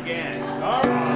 again. All right.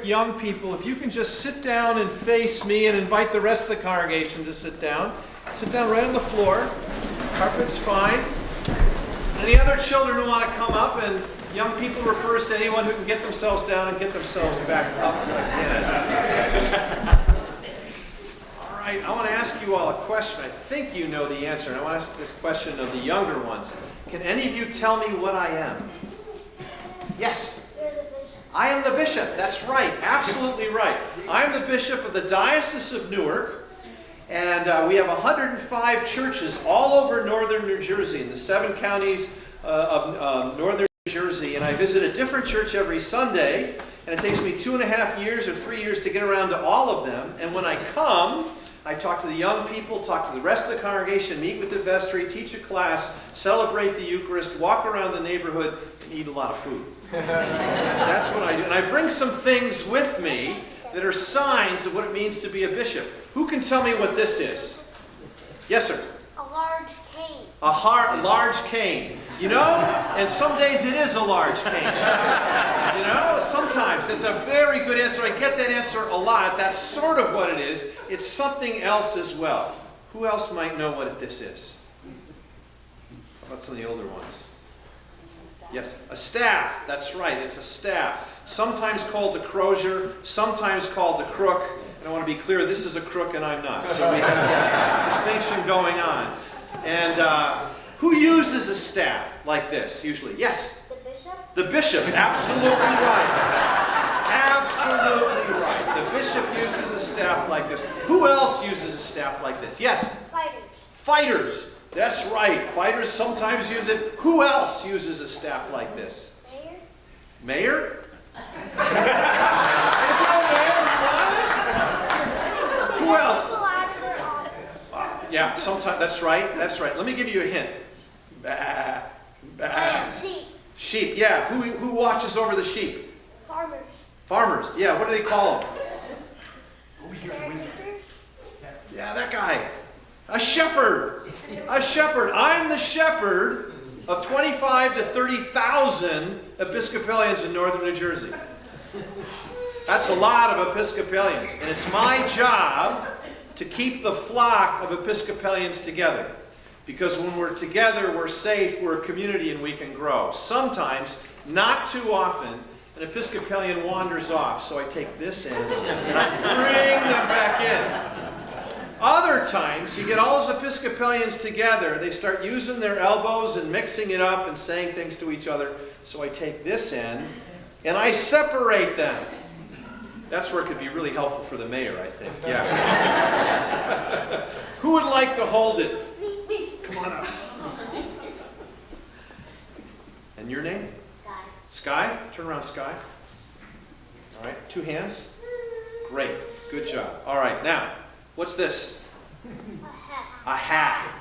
Young people, if you can just sit down and face me and invite the rest of the congregation to sit down. Sit down right on the floor. Carpet's fine. Any other children who want to come up? And young people refers to anyone who can get themselves down and get themselves back up. All right, I want to ask you all a question. I think you know the answer, and I want to ask this question of the younger ones. Can any of you tell me what I am? Yes? I am the bishop. That's right. Absolutely right. I'm the bishop of the Diocese of Newark, and we have 105 churches all over northern New Jersey, in the 7 counties of northern New Jersey, and I visit a different church every Sunday, and it takes me 2.5 years or 3 years to get around to all of them, and when I come, I talk to the young people, talk to the rest of the congregation, meet with the vestry, teach a class, celebrate the Eucharist, walk around the neighborhood, and eat a lot of food. That's what I do. And I bring some things with me that are signs of what it means to be a bishop. Who can tell me what this is? Yes, sir? A large cane. A large cane. You know, and some days it is a large cane. You know, sometimes. It's a very good answer. I get that answer a lot. That's sort of what it is. It's something else as well. Who else might know what this is? How about some of the older ones? Yes, a staff. That's right, it's a staff. Sometimes called a crozier, sometimes called a crook. And I want to be clear, this is a crook and I'm not. So we have a distinction going on. And who uses a staff like this usually? Yes? The bishop? The bishop, absolutely right. Absolutely right. The bishop uses a staff like this. Who else uses a staff like this? Yes? Fighters. Fighters. That's right. Fighters sometimes use it. Who else uses a staff like this? Mayor? Mayor? Who else? Yeah, sometimes. That's right. That's right. Let me give you a hint. Sheep. Sheep. Yeah. Who watches over the sheep? Farmers. Farmers. Yeah. What do they call them? Caretakers. Yeah, that guy. A shepherd. A shepherd. I'm the shepherd of 25 to 30,000 Episcopalians in northern New Jersey. That's a lot of Episcopalians. And it's my job to keep the flock of Episcopalians together. Because when we're together, we're safe, we're a community, and we can grow. Sometimes Not too often, an Episcopalian wanders off, so I take this end and I bring them back in. Other times, you get all those Episcopalians together, they start using their elbows and mixing it up and saying things to each other, so I take this end and I separate them. That's where it could be really helpful for the mayor, I think. Yeah. Who would like to hold it? Come on up. And your name? Sky. Sky? Turn around, Sky. All right, 2 hands. Great. Good job. All right, now, what's this? A hat. A hat.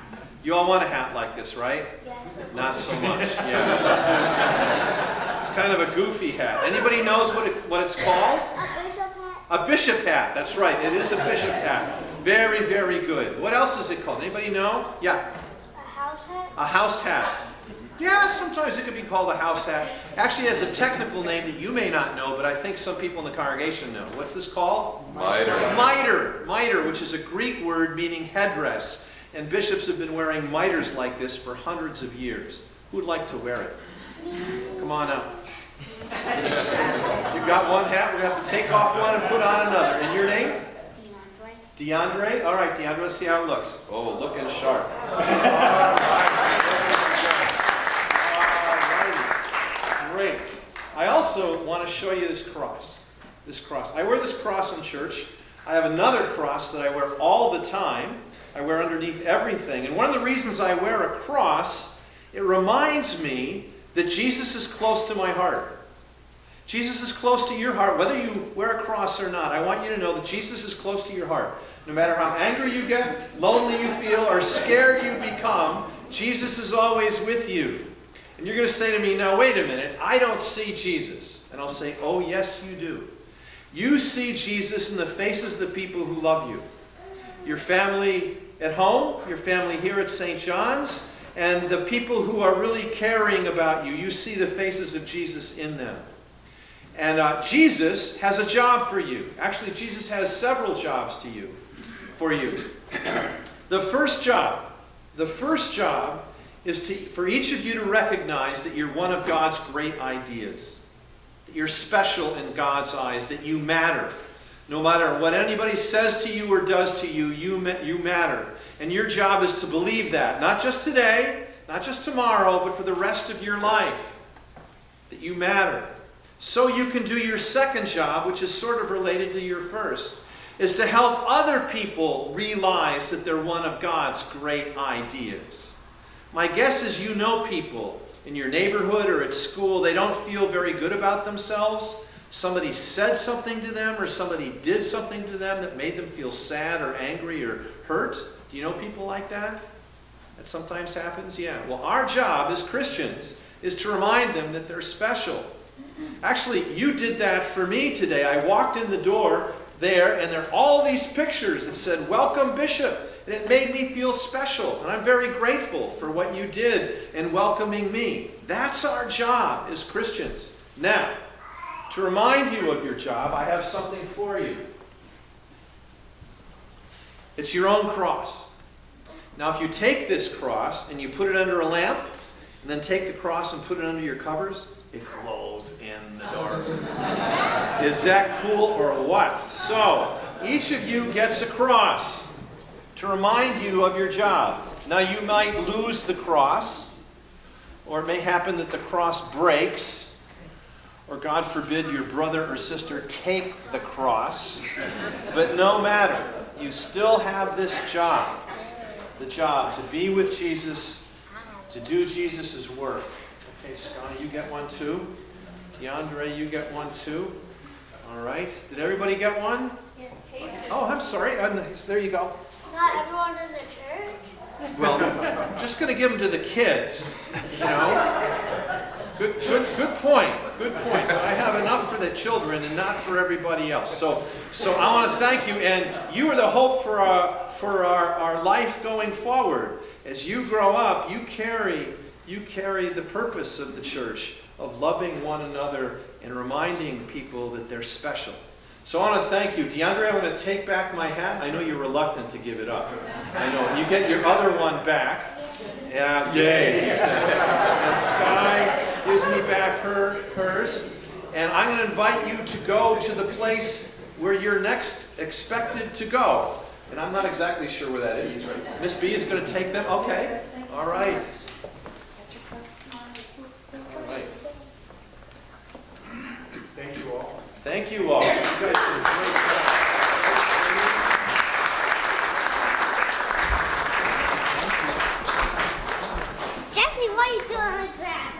You all want a hat like this, right? Yes. Not so much. Yeah. It's kind of a goofy hat. Anybody knows what it's called? A bishop hat. A bishop hat. That's right. It is a bishop hat. Very, very good. What else is it called? Anybody know? Yeah. A house hat. A house hat. Yeah, sometimes it could be called a house hat. Actually, it has a technical name that you may not know, but I think some people in the congregation know. What's this called? Miter. Miter. Miter, which is a Greek word meaning headdress. And bishops have been wearing miters like this for hundreds of years. Who would like to wear it? Come on up. You've got one hat. We're going to have to take off one and put on another. And your name? DeAndre? All right, DeAndre, let's see how it looks. Oh, looking sharp. All right. Great. I also want to show you this cross. This cross. I wear this cross in church. I have another cross that I wear all the time. I wear underneath everything. And one of the reasons I wear a cross, it reminds me that Jesus is close to my heart. Jesus is close to your heart, whether you wear a cross or not. I want you to know that Jesus is close to your heart. No matter how angry you get, lonely you feel, or scared you become, Jesus is always with you. And you're going to say to me, now wait a minute, I don't see Jesus. And I'll say, oh yes you do. You see Jesus in the faces of the people who love you. Your family at home, your family here at St. John's, and the people who are really caring about you. You see the faces of Jesus in them. And Jesus has a job for you. Actually, Jesus has several jobs for you. The first job is for each of you to recognize that you're one of God's great ideas. That you're special in God's eyes, that you matter. No matter what anybody says to you or does to you, you matter. And your job is to believe that. Not just today, not just tomorrow, but for the rest of your life. That you matter. So you can do your second job, which is sort of related to your first, is to help other people realize that they're one of God's great ideas. My guess is you know people in your neighborhood or at school, they don't feel very good about themselves. Somebody said something to them or somebody did something to them that made them feel sad or angry or hurt. Do you know people like that? That sometimes happens? Yeah. Well, our job as Christians is to remind them that they're special. Actually, you did that for me today. I walked in the door there, and there are all these pictures that said, "Welcome, Bishop." And it made me feel special. And I'm very grateful for what you did in welcoming me. That's our job as Christians. Now, to remind you of your job, I have something for you. It's your own cross. Now, if you take this cross and you put it under a lamp, and then take the cross and put it under your covers, it glows in the dark. Is that cool or what? So, each of you gets a cross to remind you of your job. Now, you might lose the cross, or it may happen that the cross breaks, or God forbid your brother or sister take the cross. But no matter, you still have this job. The job to be with Jesus, to do Jesus' work. Okay, Scotty, you get one too. DeAndre, you get one too. All right. Did everybody get one? Yes. Oh, I'm sorry. There you go. Not everyone in the church. Well, I'm just going to give them to the kids. You know. Good point. Good point. But I have enough for the children and not for everybody else. So I want to thank you. And you are the hope for our life going forward. As you grow up, you carry the purpose of the church of loving one another and reminding people that they're special. So I want to thank you. DeAndre, I'm going to take back my hat. I know you're reluctant to give it up. I know. You get your other one back. Yeah, yay, he says. And Sky, gives me back hers. And I'm going to invite you to go to the place where you're next expected to go. And I'm not exactly sure where that is. Miss B is going to take them. Okay. All right. All right. Thank you all. Thank you all. You guys did a great job. Jesse, why are you doing like that?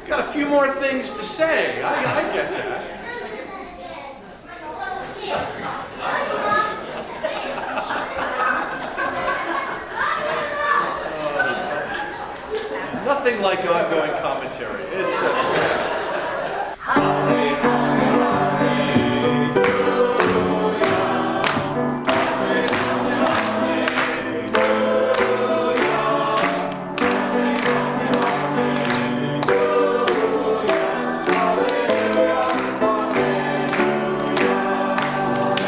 Got a few more things to say. I get that. Nothing like ongoing commentary. It's just great.